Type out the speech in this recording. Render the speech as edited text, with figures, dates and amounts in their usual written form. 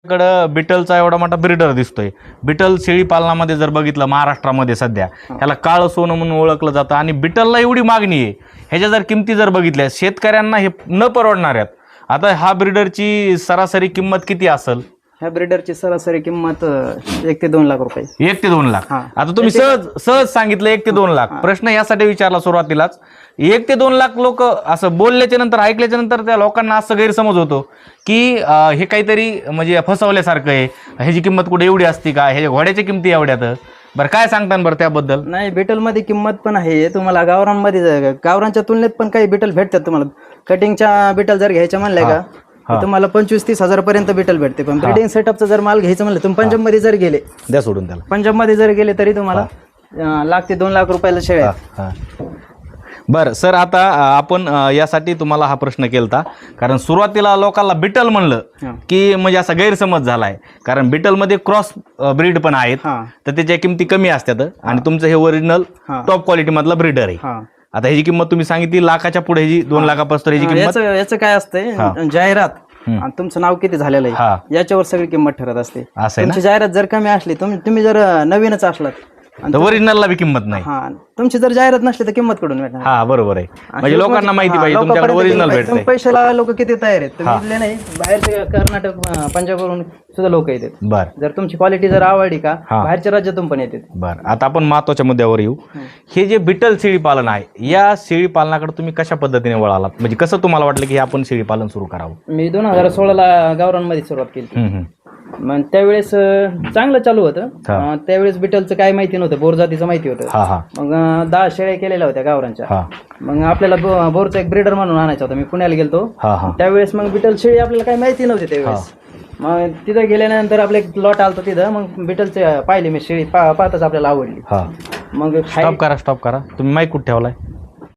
कडे बिटलचा एवढा मोठा ब्रीडर दिसतोय. बिटल शेळी पालनामध्ये जर बघितलं महाराष्ट्रामध्ये सध्या ह्याला काळं सोनं म्हणून ओळखलं जातं आणि बिटलला एवढी मागणी आहे. ह्याच्या जर किमती जर बघितल्या शेतकऱ्यांना हे न परवडणाऱ्यात. आता हा ब्रीडरची सरासरी किंमत किती असेल? ह्या ब्रीडरची सरासरी किंमत 1 ते 2 लाख रुपये. 1 ते 2 लाख. आता तुम्ही सहज सांगितलं 1 ते 2 लाख. प्रश्न यासाठी विचारला सुरुवातीलाच, 1 ते 2 लाख लोक असं बोलल्याच्या नंतर ऐकल्याच्या नंतर त्या लोकांना असं गैरसमज होतो की हे काहीतरी म्हणजे फसवल्यासारखं आहे. ह्याची किंमत कुठे एवढी असती का? ह्याच्या घोड्याची किमती एवढ्यात. बरं काय सांगता बरं त्याबद्दल? नाही, बिटलमध्ये किंमत पण आहे तुम्हाला. गावरांमध्ये गावरांच्या तुलनेत पण काही बिटल भेटतात तुम्हाला. कटिंगच्या बिटल जर घ्यायच्या म्हणल्या का तर तुम्हाला 25-30 हजार पर्यंत बिटल भेटते. पण ब्रीडिंग सेटअपचा जर माल घ्यायचं म्हणलं तुम्ही पंजाब मध्ये जर गेले, द्या सोडून त्याला, पंजाब मध्ये जर गेले तरी तुम्हाला 1 ते 2 लाख रुपयाला शेळ्या. बरं सर, आता आपण यासाठी तुम्हाला हा प्रश्न केलता कारण सुरुवातीला लोकांना बिटल म्हणलं की म्हणजे असा गैरसमज झालाय. कारण बिटलमध्ये क्रॉस ब्रीड पण आहेत तर त्याच्या किमती कमी असतात आणि तुमचं हे ओरिजिनल टॉप क्वालिटी मधला ब्रीडर आहे. आता ह्याची किंमत तुम्ही सांगितली लाखाच्या पुढे, ह्याची 2 लाखापासून ह्याची किंमत. याचं काय असतंय, जाहिरात आणि तुमचं नाव किती झालेलं आहे याच्यावर सगळी किंमत ठरत असते. तुमची जाहिरात जर कमी असली, तुम्ही जर नवीनच असलात ओरिजिनलला बी किंमत नाही, तुमची जर जाहिरात नसली तर किंमत कडून भेटणार. हा बरोबर आहे. म्हणजे लोकांना माहिती पाहिजे तुमच्याकडे ओरिजिनल भेटते. पैशाला लोक किती तयार आहेत तुम्ही नाही. बाहेरचे कर्नाटक पंजाबवरून सुद्धा लोक येतात. बरं, जर तुमची क्वालिटी जर आवडली का बाहेरच्या राज्यातून पण येतात. बरं, आता आपण महत्वाच्या मुद्द्यावर येऊ. हे जे बिटल शेळी पालन आहे, या शेळी पालनाकडे तुम्ही कशा पद्धतीने वळालात? म्हणजे कसं तुम्हाला वाटलं की आपण शेळी पालन सुरू करावं? मी 2016ला गावरांमध्ये सुरुवात केली. मग त्यावेळेस चांगलं चालू होतं. त्यावेळेस बिटलचं काय माहिती नव्हतं, बोर जातीचं माहिती होतं. मग 10 शेळ्या केलेल्या होत्या गावरांच्या. मग आपल्याला बोरचा एक ब्रीडर म्हणून आणायचा होता. मी पुण्याला गेलतो त्यावेळेस. मग बिटल शेळी आपल्याला काही माहिती नव्हती त्यावेळेस. मग तिथं गेल्यानंतर आपलं एक लॉट आलतो तिथं. मग बिटलचे पाहिले मी शेळी, पाहताच आपल्याला आवडली. मग स्टॉप करा तुम्ही माईक कुठे ठेवलाय?